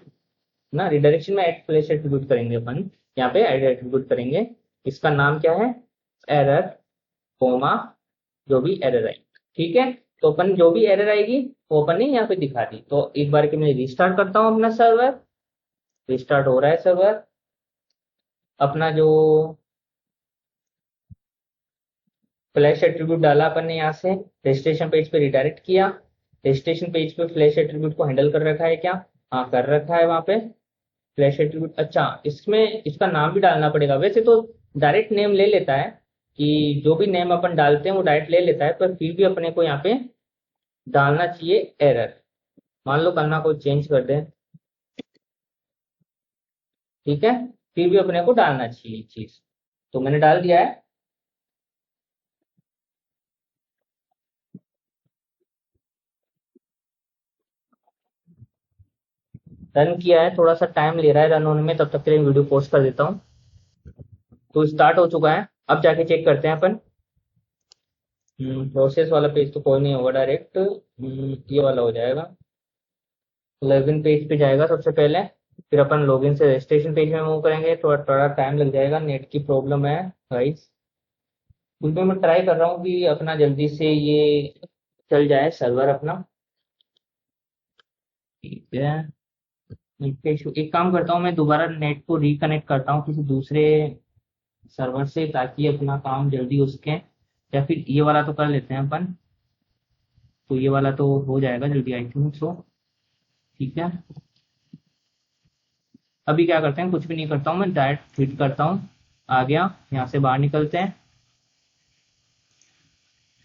ना, रिडायरेक्शन में एड फ्लैश एट्रीब्यूट करेंगे अपन, यहाँ पे एड एट्रीब्यूट करेंगे। इसका नाम क्या है? एरर, कोमा, जो भी एरर आई। ठीक है, तो अपन जो भी एरर आएगी वो अपन ने यहाँ पे दिखा दी। तो एक बार के मैं रिस्टार्ट करता हूँ अपना सर्वर। रिस्टार्ट हो रहा है सर्वर अपना। जो फ्लैश एट्रीब्यूट डाला अपन ने यहाँ से, रजिस्ट्रेशन पेज पे रिडायरेक्ट किया। रजिस्ट्रेशन पेज पे फ्लैश एट्रीब्यूट को हैंडल कर रखा है क्या? हाँ कर रखा है वहां पे फ्लैश एट्रीब्यूट। अच्छा, इसमें इसका नाम भी डालना पड़ेगा। वैसे तो डायरेक्ट नेम ले लेता है, कि जो भी नेम अपन डालते हैं वो डायरेक्ट ले लेता है, पर फिर भी अपने को यहाँ पे डालना चाहिए एरर। मान लो करना कोई चेंज कर दे, ठीक है, फिर भी अपने को डालना चाहिए चीज। तो मैंने डाल दिया है। रन किया है, थोड़ा सा टाइम ले रहा है रन होने में, तब तक के लिए वीडियो पोस्ट कर देता हूँ। तो स्टार्ट हो चुका है अब जाके चेक करते हैं अपन। प्रोसेस वाला पेज तो कोई नहीं होगा डायरेक्ट, ये वाला हो जाएगा। लॉगिन पेज पे जाएगा सबसे पहले, फिर अपन लॉगिन से रजिस्ट्रेशन पेज में मूव करेंगे। थोड़ा थोड़ा टाइम लग जाएगा, नेट की प्रॉब्लम है गाइस। फिर भी मैं ट्राई कर रहा हूँ कि अपना जल्दी से ये चल जाए सर्वर अपना। ठीक है, नेट का इशू, एक काम करता हूँ मैं दोबारा नेट को रिकनेक्ट करता हूँ किसी दूसरे सर्वर से, ताकि अपना काम जल्दी हो सके। या फिर ये वाला तो कर लेते हैं अपन, तो ये वाला तो हो जाएगा जल्दी आई थिंक सो। ठीक है, अभी क्या करते हैं, कुछ भी नहीं करता हूँ मैं, डायरेक्ट हिट करता हूँ, आ गया। यहाँ से बाहर निकलते हैं,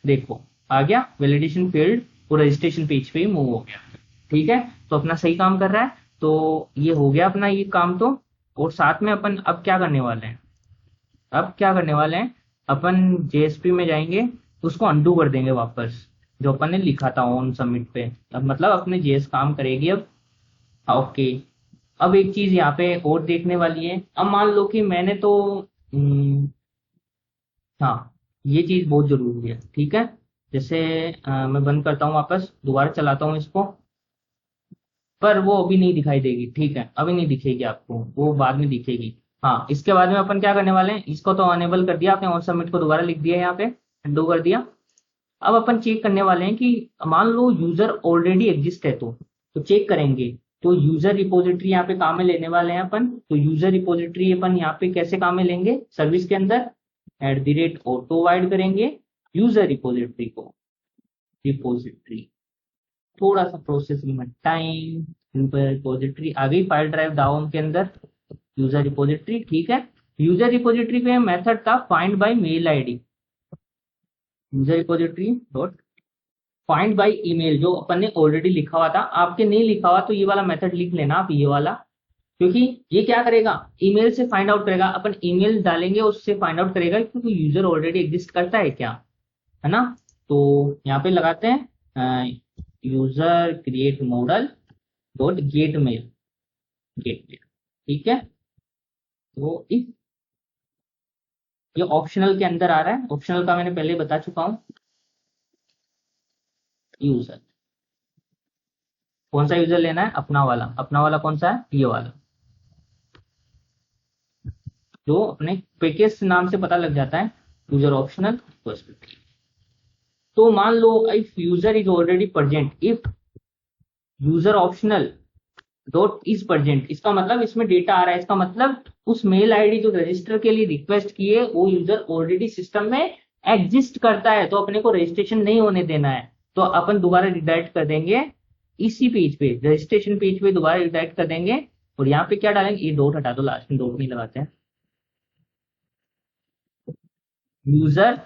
देखो आ गया वैलिडेशन फील्ड, वो रजिस्ट्रेशन पेज पे ही मूव हो गया। ठीक है, तो अपना सही काम कर रहा है। तो ये हो गया अपना ये काम तो। और साथ में अपन अब क्या करने वाले हैं, अब क्या करने वाले हैं, अपन जेएसपी में जाएंगे, उसको अंडू कर देंगे वापस, जो अपन ने लिखा था ऑन सबमिट पे। अब मतलब अपने जेएस काम करेगी अब। ओके, अब एक चीज यहाँ पे और देखने वाली है। अब मान लो कि मैंने तो हाँ, ये चीज बहुत जरूरी है। ठीक है, जैसे मैं बंद करता हूँ, वापस दोबारा चलाता हूँ इसको, पर वो अभी नहीं दिखाई देगी। ठीक है, अभी नहीं दिखेगी आपको, वो बाद में दिखेगी। हाँ, इसके बाद में अपन क्या करने वाले हैं, इसको तो अनेबल कर दिया आपने, ऑन सबमिट को दोबारा लिख दिया यहाँ पे, अंडू कर दिया। अब अपन चेक करने वाले हैं कि मान लो यूजर ऑलरेडी एग्जिस्ट है, तो चेक करेंगे। तो यूजर रिपोजिटरी यहाँ पे काम में लेने वाले हैं अपन। तो यूजर रिपोजिटरी अपन यहाँ पे कैसे काम में लेंगे, सर्विस के अंदर @auto वाइड करेंगे यूजर रिपोजिटरी को, रिपोजिटरी, थोड़ा सा प्रोसेसिंग में टाइम, यूजर रिपोजिटरी आ गई फाइल ड्राइव डाउन के अंदर, यूजर रिपोजिटरी। ठीक है, यूजर रिपोजिटरी पे मेथड था find by mail ID, user repository dot find by email, जो अपन ने ऑलरेडी लिखा हुआ था। आपके नहीं लिखा हुआ तो ये वाला मेथड लिख लेना आप, ये वाला, क्योंकि ये क्या करेगा, ईमेल से फाइंड आउट करेगा। अपन ईमेल डालेंगे उससे फाइंड आउट करेगा क्योंकि यूजर ऑलरेडी एग्जिस्ट करता है क्या, है ना। तो यहाँ पे लगाते हैं user create model dot get mail, get mail. ठीक है, तो इस ये ऑप्शनल के अंदर आ रहा है, ऑप्शनल का मैंने पहले ही बता चुका हूँ। यूजर, कौन सा यूजर लेना है, अपना वाला। अपना वाला कौन सा है, ये वाला, जो अपने पैकेज नाम से पता लग जाता है, यूजर ऑप्शनल। तो मान लो if user is already present, if user optional dot is present, इसका मतलब इसमें डेटा आ रहा है, इसका मतलब उस मेल आईडी जो रजिस्टर के लिए रिक्वेस्ट की है, वो यूजर ऑलरेडी सिस्टम में एग्जिस्ट करता है, तो अपने को रजिस्ट्रेशन नहीं होने देना है। तो अपन दोबारा रिडायरेक्ट कर देंगे इसी पेज पे, रजिस्ट्रेशन पेज पे दोबारा रिडायरेक्ट कर देंगे। और यहाँ पे क्या डालेंगे, ये डॉट हटा दो, लास्ट में डॉट नहीं लगाते हैं। यूजर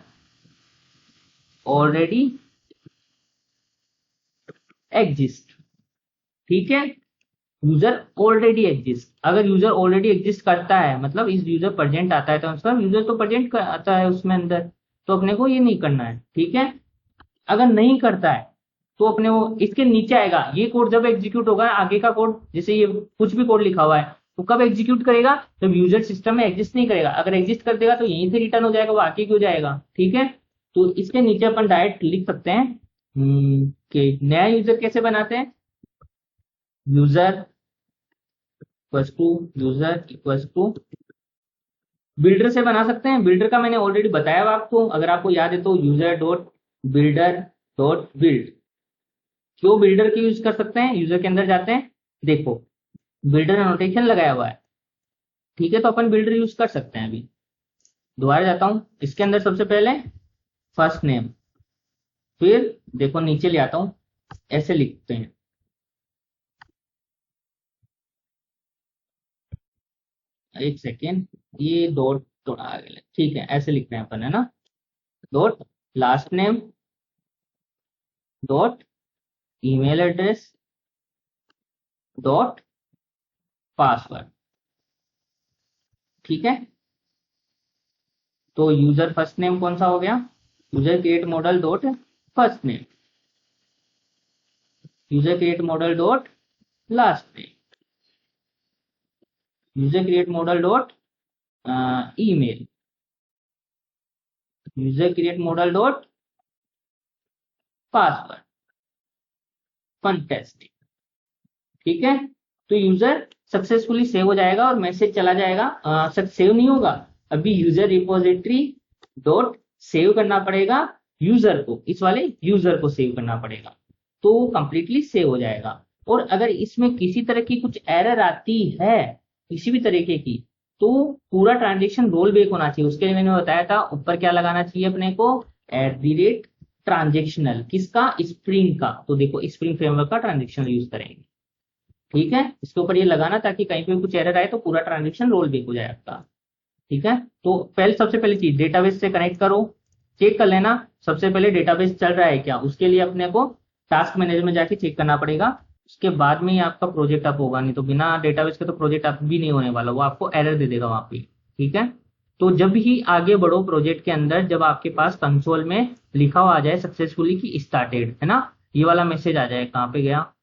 ऑलरेडी एग्जिस्ट, ठीक है, यूजर ऑलरेडी एग्जिस्ट। अगर यूजर ऑलरेडी एग्जिस्ट करता है, मतलब इस यूजर प्रेजेंट आता है, तो मतलब यूजर तो प्रेजेंट आता है उसमें अंदर, तो अपने को ये नहीं करना है। ठीक है, अगर नहीं करता है तो अपने वो इसके नीचे आएगा, ये कोड जब एग्जीक्यूट होगा, आगे का कोड, जैसे ये कुछ भी कोड लिखा हुआ है, तो कब एग्जीक्यूट करेगा, जब यूजर सिस्टम में एग्जिस्ट नहीं करेगा। अगर एग्जिस्ट कर देगा तो यहीं से रिटर्न हो जाएगा, वो आगे क्यों जाएगा। ठीक है, तो इसके नीचे अपन डायरेक्ट लिख सकते हैं कि नया यूजर कैसे बनाते हैं, user equals to, user equals to builder से बना सकते हैं। बिल्डर का मैंने ऑलरेडी बताया हुआ आपको, अगर आपको याद है तो user dot builder dot build. क्यों बिल्डर की यूज कर सकते हैं, यूजर के अंदर जाते हैं, देखो बिल्डर नोटेशन लगाया हुआ है। ठीक है, तो अपन बिल्डर यूज कर सकते हैं। अभी दोबारा जाता हूं, इसके अंदर सबसे पहले फर्स्ट नेम, फिर देखो नीचे ले आता हूं, ऐसे लिखते हैं, एक सेकेंड, ये डॉट थोड़ा आगे, ठीक है, ऐसे लिखते हैं अपन, है ना। Dot last name dot email address dot password. ठीक है, तो यूजर फर्स्ट नेम कौन सा हो गया, user create model dot first name, user create model dot last name, user create model dot email, user create model dot password fantastic. ठीक है, तो यूजर सक्सेसफुली सेव हो जाएगा और मैसेज चला जाएगा। सेव नहीं होगा, अभी यूजर रिपोजिटरी डॉट सेव करना पड़ेगा यूजर को, इस वाले यूजर को सेव करना पड़ेगा, तो कंप्लीटली सेव हो जाएगा। और अगर इसमें किसी तरह की कुछ एरर आती है किसी भी तरीके की, तो पूरा ट्रांजेक्शन रोल बैक होना चाहिए। उसके लिए मैंने बताया था ऊपर क्या लगाना चाहिए अपने को, @ट्रांजेक्शनल, किसका, स्प्रिंग का। तो देखो स्प्रिंग फ्रेमवर्क का ट्रांजेक्शनल यूज करेंगे। ठीक है, इसके ऊपर ये लगाना ताकि कहीं पे कुछ एरर आए तो पूरा ट्रांजेक्शन रोल बैक हो जाए आपका। ठीक है, तो सबसे पहली चीज डेटाबेस से कनेक्ट करो, चेक कर लेना सबसे पहले डेटाबेस चल रहा है क्या। उसके लिए अपने को टास्क मैनेजर में जाके चेक करना पड़ेगा, उसके बाद में ही आपका प्रोजेक्ट अप होगा, नहीं तो बिना डेटाबेस के तो प्रोजेक्ट अप भी नहीं होने वाला, वो आपको एरर दे देगा वहां पे। ठीक है, तो जब ही आगे बढ़ो प्रोजेक्ट के अंदर, जब आपके पास कंसोल में लिखा हुआ आ जाए सक्सेसफुली कि स्टार्टेड, है ना, ये वाला मैसेज आ जाए, कहाँ पे गया,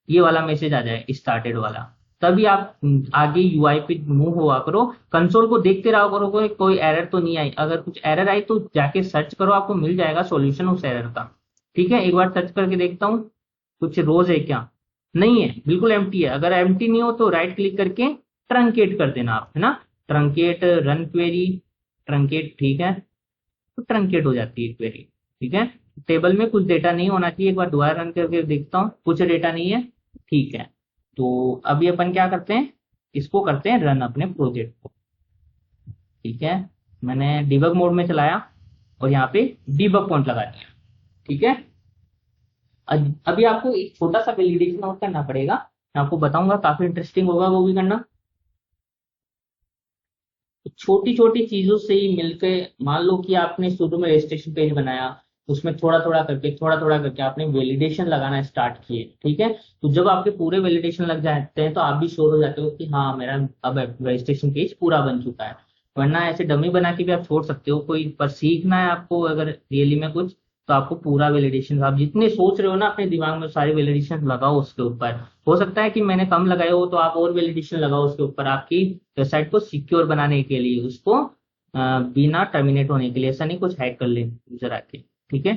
ये वाला मैसेज आ जाए स्टार्टेड वाला, तभी आप आगे यूआई पे मूव हुआ करो। कंसोल को देखते रहो करो कोई एरर तो नहीं आई, अगर कुछ एरर आई तो जाके सर्च करो, आपको मिल जाएगा सॉल्यूशन उस एरर का। ठीक है, एक बार सर्च करके देखता हूँ कुछ रोज है क्या, नहीं है, बिल्कुल एम्प्टी है। अगर एम्प्टी नहीं हो तो राइट क्लिक करके ट्रंकेट कर देना आप, है ना, ट्रंकेट रन क्वेरी, ट्रंकेट। ठीक है, तो ट्रंकेट हो जाती है क्वेरी। ठीक है, टेबल में कुछ डेटा नहीं होना चाहिए, एक बार दोबारा रन करके देखता हूँ, कुछ डेटा नहीं है। ठीक है, तो अभी अपन क्या करते हैं, इसको करते हैं रन अपने प्रोजेक्ट को। ठीक है, मैंने डिबग मोड में चलाया और यहाँ पे डिबग पॉइंट लगा दिया। ठीक है, अभी आपको एक छोटा सा वैलिडेशन और करना पड़ेगा, मैं आपको बताऊंगा, काफी इंटरेस्टिंग होगा वो भी करना। छोटी छोटी चीजों से ही मिलकर, मान लो कि आपने शुरू में रजिस्ट्रेशन पेज बनाया, उसमें थोड़ा थोड़ा करके आपने वैलिडेशन लगाना स्टार्ट किए। ठीक है, तो जब आपके पूरे वैलिडेशन लग जाते हैं तो आप भी श्योर हो जाते हो कि हाँ मेरा अब रजिस्ट्रेशन पेज पूरा बन चुका है। वरना ऐसे डमी बना के भी आप छोड़ सकते हो, कोई पर सीखना है आपको अगर रियली में कुछ, तो आपको पूरा वैलिडेशन, आप जितने सोच रहे हो ना अपने दिमाग में सारे वैलिडेशन लगाओ उसके ऊपर। हो सकता है कि मैंने कम लगाए हो तो आप और वैलिडेशन लगाओ उसके ऊपर, आपकी वेबसाइट को सिक्योर बनाने के लिए, उसको बिना टर्मिनेट होने के लिए, ऐसा नहीं कुछ हैक कर ले यूजर आके। ठीक है,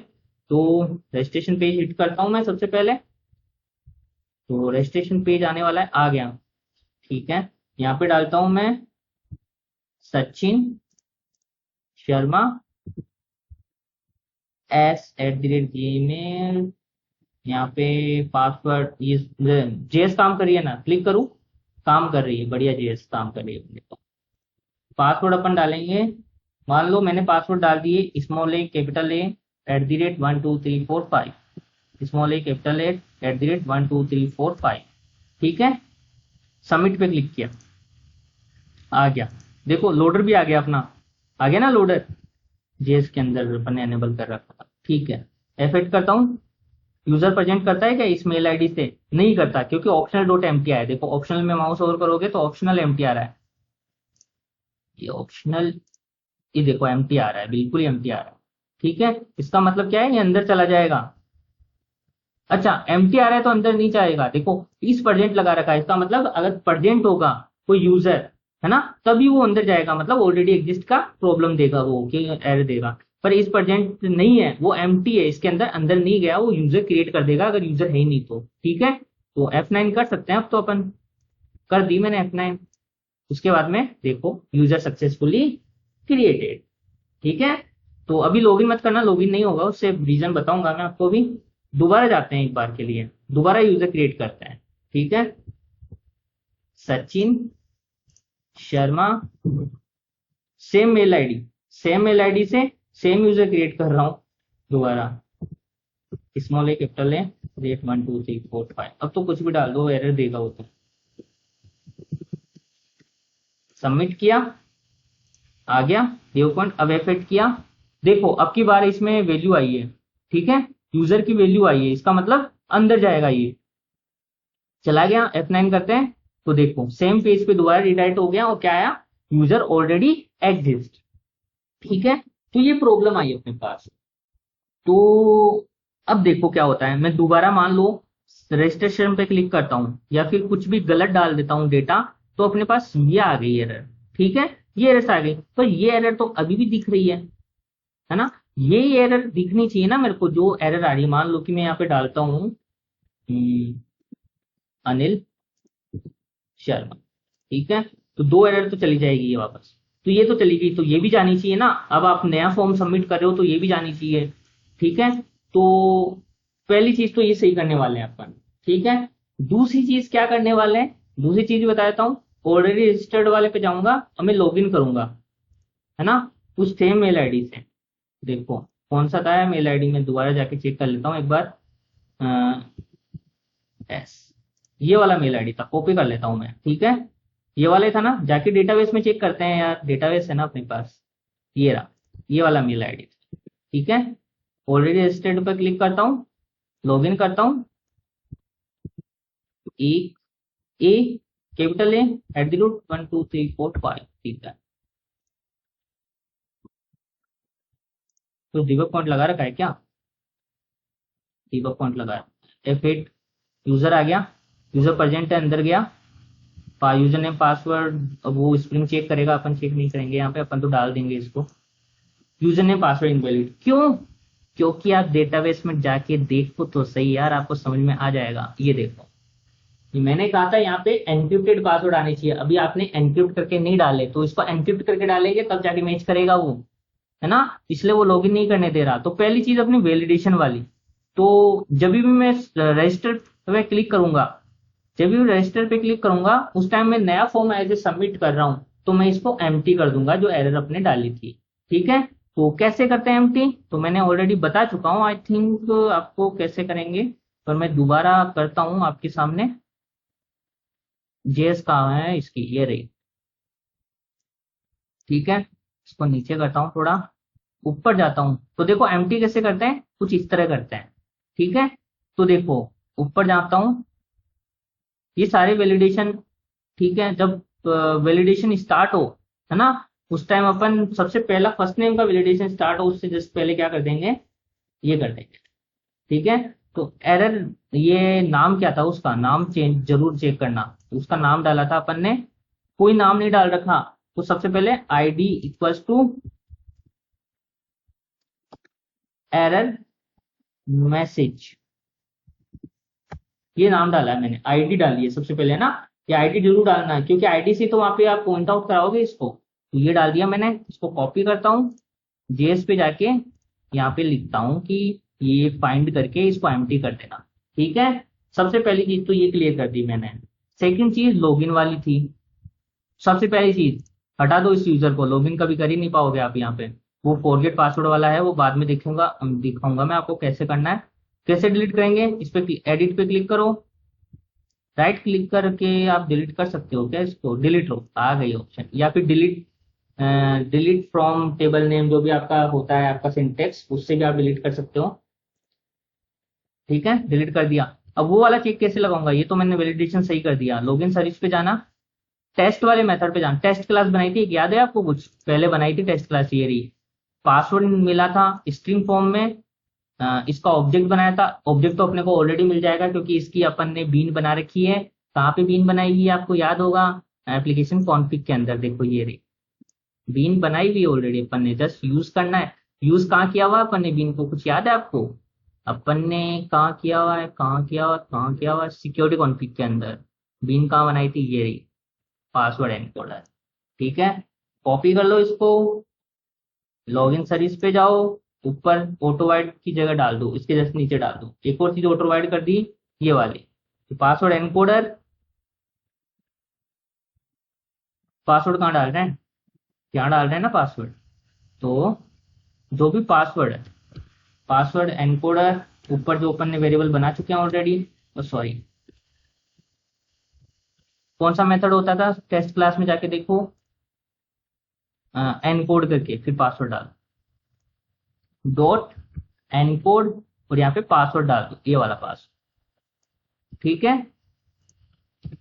तो रजिस्ट्रेशन पेज हिट करता हूं मैं सबसे पहले, तो रजिस्ट्रेशन पेज आने वाला है, आ गया। ठीक है, यहाँ पे डालता हूं मैं सचिन शर्मा s@gmail, यहाँ पे पासवर्ड, ये जेएस काम कर रही है ना, क्लिक करूं, काम कर रही है, बढ़िया जेएस काम कर रही है। पासवर्ड अपन डालेंगे, मान लो मैंने पासवर्ड डाल दिए small A capital A @12345, small A capital ए @12345। ठीक है, सबमिट पे क्लिक किया, आ गया, देखो लोडर भी आ गया अपना, आ गया ना लोडर, जेएस के अंदर अपन ने एनेबल कर रखा था। ठीक है, F8 करता हूँ, यूजर प्रेजेंट करता है क्या इस मेल आईडी से, नहीं करता, क्योंकि ऑप्शनल डॉट एम्प्टी आया है। देखो ऑप्शनल में माउस ओवर करोगे तो ऑप्शनल एम्प्टी आ रहा है, ये ऑप्शनल, ये देखो एम्प्टी आ रहा है, बिल्कुल ही एम्प्टी आ रहा है। ठीक है, इसका मतलब क्या है, ये अंदर चला जाएगा। अच्छा, एम्प्टी आ रहा है तो अंदर नहीं जाएगा, देखो इस प्रेजेंट लगा रखा है, इसका मतलब अगर प्रेजेंट होगा कोई यूजर, है ना, तभी वो अंदर जाएगा, मतलब ऑलरेडी एग्जिस्ट का प्रॉब्लम देगा वो, कि एरर देगा। पर इस प्रेजेंट नहीं है, वो एम्प्टी है, इसके अंदर अंदर नहीं गया, वो यूजर क्रिएट कर देगा अगर यूजर है ही नहीं तो। ठीक है, तो F9 कर सकते हैं अब तो अपन, कर दी मैंने F9। उसके बाद में देखो यूजर सक्सेसफुली क्रिएटेड। ठीक है, तो अभी लॉगिन मत करना, लॉगिन नहीं होगा, उससे रीजन बताऊंगा मैं आपको भी। दोबारा जाते हैं एक बार के लिए, दोबारा यूजर क्रिएट करते हैं। ठीक है, Sachin Sharma, same mail ID, same mail ID से सेम यूजर क्रिएट कर रहा हूं दोबारा, स्मॉल ए कैपिटल ए @12345। अब तो कुछ भी डाल दो, एरर देगा वो तो। सबमिट किया, आ गया देव पॉइंट, अब F8 किया, देखो अब की बार इसमें वैल्यू आई है। ठीक है, यूजर की वैल्यू आई है, इसका मतलब अंदर जाएगा, ये चला गया। F9 करते हैं तो देखो सेम पेज पे दोबारा रिडायरेक्ट हो गया, और क्या आया, यूजर ऑलरेडी एग्जिस्ट। ठीक है, तो ये प्रॉब्लम आई अपने पास। तो अब देखो क्या होता है, मैं दोबारा मान लो रजिस्ट्रेशन पे क्लिक करता हूँ या फिर कुछ भी गलत डाल देता हूँ डेटा, तो अपने पास ये आ गई एरर। ठीक है, ये एरर आ गई, तो ये एरर तो अभी भी दिख रही है, है ना। ये एरर दिखनी चाहिए ना मेरे को, जो एरर आ रही है। मान लो कि मैं यहाँ पे डालता हूँ अनिल शर्मा, ठीक है, तो 2 एरर तो चली जाएगी ये वापस, तो ये तो चली गई, तो ये भी जानी चाहिए ना। अब आप नया फॉर्म सबमिट कर रहे हो तो ये भी जानी चाहिए, ठीक है। तो पहली चीज तो ये सही करने वाले हैं अपन, ठीक है। दूसरी चीज क्या करने वाले हैं, दूसरी चीज भी बता देता हूँ। ऑलरेडी रजिस्टर्ड वाले पे जाऊंगा और मैं लॉग इन करूंगा, है ना, कुछ थे मेल आईडी से। देखो कौन सा था मेल आईडी, में दोबारा जाके चेक कर लेता हूँ एक बार। एस, ये वाला मेल आईडी था, कॉपी कर लेता हूं मैं, ठीक है। ये वाला ही था ना, जाके डेटाबेस में चेक करते हैं यार, डेटाबेस है ना अपने पास। ये रहा, ये वाला मेल आईडी, ठीक है। ऑलरेडी रजिस्टर्ड पर क्लिक करता हूँ, लॉग इन करता हूँ। ए, ए, कैपिटल ए, @1 2 3 4 5, ठीक है। तो डिबग पॉइंट लगा रखा है क्या, डिबग पॉइंट लगा F8, यूजर आ गया, यूजर प्रेजेंट है, अंदर गया, यूजर नेम पासवर्ड, वो स्प्रिंग चेक करेगा, अपन चेक नहीं करेंगे यहाँ पे, अपन तो डाल देंगे इसको। यूजर नेम पासवर्ड इनवैलिड, क्यों, क्योंकि आप डेटाबेस में जाके देखो तो सही यार, आपको समझ में आ जाएगा। ये देखो, ये मैंने कहा था यहाँ पे एनक्रिप्टेड पासवर्ड आने चाहिए, अभी आपने एनक्रिप्ट करके नहीं डाले, तो इसको एनक्रिप्ट करके डालेंगे तब जाके मैच करेगा वो, है ना, इसलिए वो लॉगिन नहीं करने दे रहा। तो पहली चीज अपनी वैलिडेशन वाली, तो जब भी मैं रजिस्टर पे क्लिक करूंगा, जब भी रजिस्टर पे क्लिक करूंगा उस टाइम मैं नया फॉर्म एज ए सबमिट कर रहा हूं, तो मैं इसको एम्प्टी कर दूंगा जो एरर अपने डाली थी, ठीक है। तो कैसे करते हैं एम्प्टी, तो मैंने ऑलरेडी बता चुका हूं आई थिंक आपको कैसे करेंगे, पर मैं दोबारा करता हूं आपके सामने। जेएस कहाँ है इसकी, ये रही, ठीक है। इसको नीचे करता हूँ थोड़ा, ऊपर जाता हूँ, तो देखो एम्प्टी कैसे करते हैं, कुछ इस तरह करते हैं, ठीक है। तो देखो ऊपर जाता हूँ, ये सारे वैलिडेशन, ठीक है। जब वैलिडेशन स्टार्ट हो, है ना, उस टाइम अपन सबसे पहला फर्स्ट नेम का वैलिडेशन स्टार्ट हो, उससे जस्ट पहले क्या कर देंगे, ये कर देंगे, ठीक है। तो एरर, ये नाम क्या था उसका, नाम चेंज जरूर चेक करना, उसका नाम डाला था अपन ने, कोई नाम नहीं डाल रखा, तो सबसे पहले ID equals to error message, ये नाम डाला है मैंने, आईडी डाली है सबसे पहले ना, ये आईडी जरूर डालना है, क्योंकि आईडी से तो वहां पे आप पॉइंट आउट कराओगे इसको। तो ये डाल दिया मैंने, इसको कॉपी करता हूँ, जेएस पे जाके यहाँ पे लिखता हूँ कि ये फाइंड करके इसको एम्प्टी कर देना, ठीक है। सबसे पहली चीज तो ये क्लियर कर दी मैंने। सेकंड चीज लॉगिन वाली थी, सबसे पहली चीज हटा दो इस यूजर को, लॉगिन कभी कर ही नहीं पाओगे आप यहाँ पे। वो फॉरगेट पासवर्ड वाला है, वो बाद में दिखाऊंगा मैं आपको कैसे करना है। कैसे डिलीट करेंगे, इस पे एडिट पे क्लिक करो, राइट क्लिक करके आप डिलीट कर सकते हो क्या इसको, डिलीट हो आ गई ऑप्शन, या फिर delete, delete from table name, जो भी आपका होता है आपका सिंटेक्स, उससे भी आप डिलीट कर सकते हो, ठीक है। डिलीट कर दिया। अब वो वाला चेक कैसे लगाऊंगा, ये तो मैंने वैलिडेशन सही कर दिया। लॉगिन सर्विस पे जाना, टेस्ट वाले मेथड पे जाना, टेस्ट क्लास बनाई थी, याद है आपको, कुछ पहले बनाई थी टेस्ट क्लास, ये रही। पासवर्ड मिला था स्ट्रिंग फॉर्म में, इसका ऑब्जेक्ट बनाया था, ऑब्जेक्ट तो अपने को ऑलरेडी मिल जाएगा क्योंकि इसकी अपन ने बीन बना रखी है। कहाँ पे बीन बनाई हुई है आपको याद होगा, एप्लीकेशन कॉन्फ़िग के अंदर, देखो ये रही बीन बनाई हुई ऑलरेडी, अपन ने जस्ट यूज करना है। यूज कहाँ किया हुआ अपन ने बीन को, कुछ याद है आपको, अपन ने कहाँ किया हुआ है, कहाँ किया हुआ, कहाँ किया हुआ, सिक्योरिटी कॉन्फ़िग के अंदर बीन कहाँ बनाई थी, ये रही, पासवर्ड एनकोडर, ठीक है। कॉपी कर लो इसको, लॉगिन सर्विस पे जाओ, ऊपर ऑटो वाइड की जगह डाल दो, इसके जस्ट नीचे डाल दो, एक और चीज ऑटो वाइड कर दी, ये वाली, तो पासवर्ड एनकोडर, पासवर्ड कहाँ डाल रहे हैं, यहाँ डाल रहे हैं ना पासवर्ड, तो जो भी पासवर्ड है, पासवर्ड एनकोडर, ऊपर जो अपन ने वेरिएबल बना चुके हैं ऑलरेडी, सॉरी, कौन सा मेथड होता था टेस्ट क्लास में जाके देखो, एनकोड करके फिर पासवर्ड डाल, डॉट एनकोड, और यहाँ पे पासवर्ड डाल दो, ये वाला पासवर्ड, ठीक है।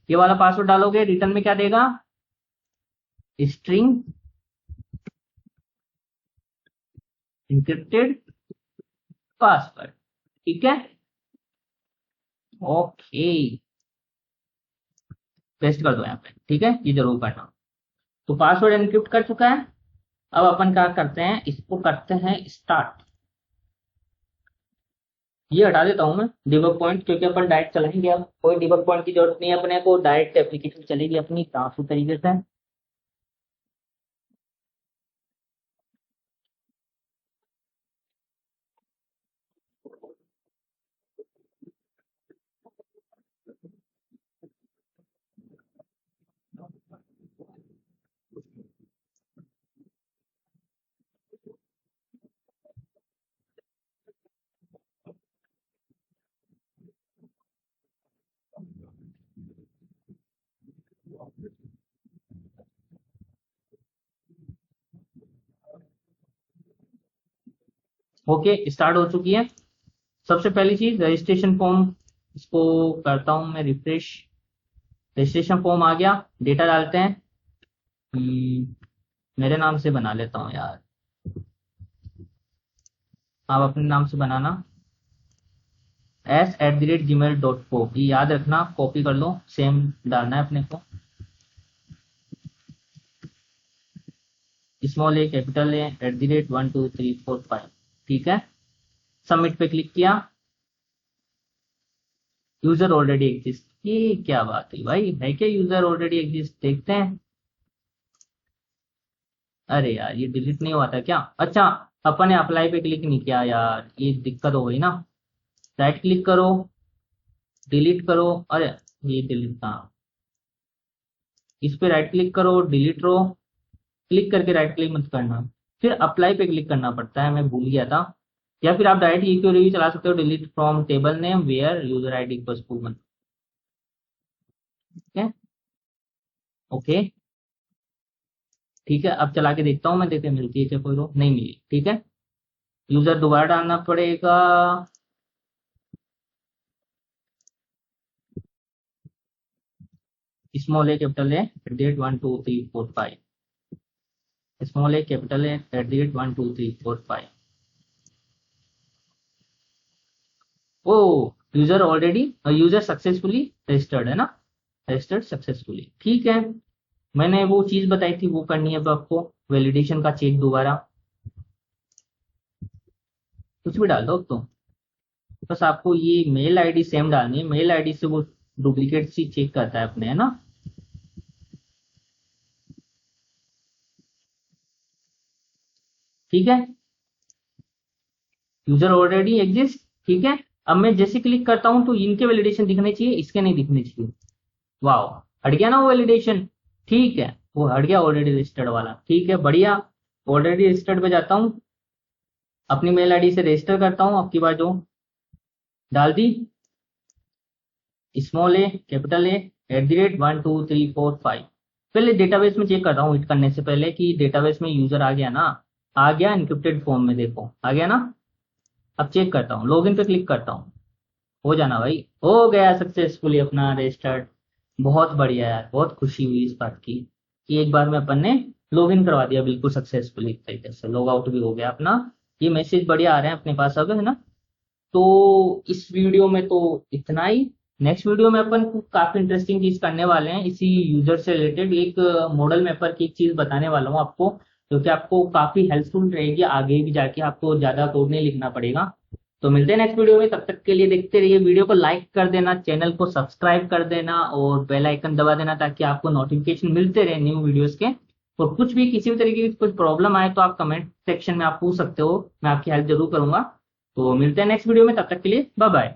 ये वाला पासवर्ड डालोगे, रिटर्न में क्या देगा, स्ट्रिंग इंक्रिप्टेड पासवर्ड, ठीक है। ओके, पेस्ट कर दो यहाँ पे, ठीक है, ये जरूर करना। तो पासवर्ड एनक्रिप्ट कर चुका है। अब अपन क्या करते हैं, इसको करते हैं स्टार्ट। ये हटा देता हूं मैं डिबग पॉइंट, क्योंकि अपन डायरेक्ट चलाएंगे, अब कोई डिबग पॉइंट की जरूरत नहीं है अपने को, डायरेक्ट एप्लीकेशन चलेगी अपनी साफ तरीके से। ओके, स्टार्ट हो चुकी है। सबसे पहली चीज रजिस्ट्रेशन फॉर्म, इसको करता हूं मैं रिफ्रेश। रजिस्ट्रेशन फॉर्म आ गया, डेटा डालते हैं। मेरे नाम से बना लेता हूँ यार, आप अपने नाम से बनाना। s@gmail.com, ये याद रखना, कॉपी कर लो, सेम डालना है अपने को। स्मॉल ए कैपिटल ए @1 2 3 4 5, ठीक है। सबमिट पे क्लिक किया। यूजर ऑलरेडी एग्जिस्ट, ये क्या बात है भाई, है क्या यूजर ऑलरेडी एग्जिस्ट, देखते हैं। अरे यार ये डिलीट नहीं हुआ था क्या, अच्छा अपन ने अप्लाई पे क्लिक नहीं किया यार, ये दिक्कत हो गई ना। राइट क्लिक करो, डिलीट करो। अरे ये डिलीट था, इस पे राइट क्लिक करो, डिलीट रो। क्लिक करके राइट क्लिक मत करना, फिर अप्लाई पे क्लिक करना पड़ता है, मैं भूल गया था। या फिर आप डायरेक्ट ये क्वेरी भी चला सकते हो, delete from table name where user ID equals to 1। ठीक है, ओके, ठीक है। अब चला के देखता हूँ मैं, देखे मिलती है क्या कोई रो, नहीं मिली, ठीक है। यूजर दोबारा डालना पड़ेगा। Small A capital A @1 2 3 4 5, small A capital A @1 2 3 4 5। Oh, user already, user successfully registered है ना, रजिस्टर्ड सक्सेसफुली, ठीक है। मैंने वो चीज बताई थी वो करनी है अब आपको, वैलिडेशन का चेक दोबारा, कुछ भी डाल दो अब तो। बस आपको ये मेल आईडी सेम डालनी है, मेल आईडी से वो डुप्लीकेट सी चेक करता है अपने, है ना। ठीक है, यूजर ऑलरेडी एग्जिस्ट, ठीक है। अब मैं जैसे क्लिक करता हूं तो इनके वैलिडेशन दिखने चाहिए, इसके नहीं दिखने चाहिए। वाह, हट गया ना वो वैलिडेशन, ठीक है, वो हट गया ऑलरेडी रजिस्टर्ड वाला, ठीक है, बढ़िया। ऑलरेडी रजिस्टर्ड पे जाता हूँ, अपनी मेल आईडी से रजिस्टर करता हूँ, आपकी बार जो डाल दी, स्मॉल ए कैपिटल ए @1 2 3 4 5। पहले डेटाबेस में चेक करता हूँ हिट करने से पहले कि डेटाबेस में यूजर आ गया ना, आ गया इनक्रिप्टेड फॉर्म में, देखो आ गया ना। अब चेक करता हूँ, लॉगिन पे क्लिक करता हूँ, हो जाना भाई, हो गया सक्सेसफुली अपना रजिस्टर्ड। बहुत बढ़िया यार, बहुत खुशी हुई इस बात की कि एक बार में अपन ने लॉगिन करवा दिया बिल्कुल सक्सेसफुली तरीके से, लॉग आउट भी हो गया अपना। ये मैसेज बढ़िया आ रहे हैं अपने पास अब, है ना। तो इस वीडियो में तो इतना ही। नेक्स्ट वीडियो में अपन को काफी इंटरेस्टिंग चीज करने वाले हैं, इसी यूजर से रिलेटेड एक मॉडल मैपर की एक चीज बताने वाला हूँ आपको, जो कि आपको काफी हेल्पफुल रहेगी, आगे भी जाके आपको ज्यादा कोड नहीं लिखना पड़ेगा। तो मिलते हैं नेक्स्ट वीडियो में, तब तक के लिए देखते रहिए, वीडियो को लाइक कर देना, चैनल को सब्सक्राइब कर देना और बेल आइकन दबा देना, ताकि आपको नोटिफिकेशन मिलते रहे न्यू वीडियोस के। और कुछ भी किसी भी तरीके की कुछ प्रॉब्लम आए तो आप कमेंट सेक्शन में आप पूछ सकते हो, मैं आपकी हेल्प जरूर करूंगा। तो मिलते हैं नेक्स्ट वीडियो में, तब तक के लिए बाय बाय।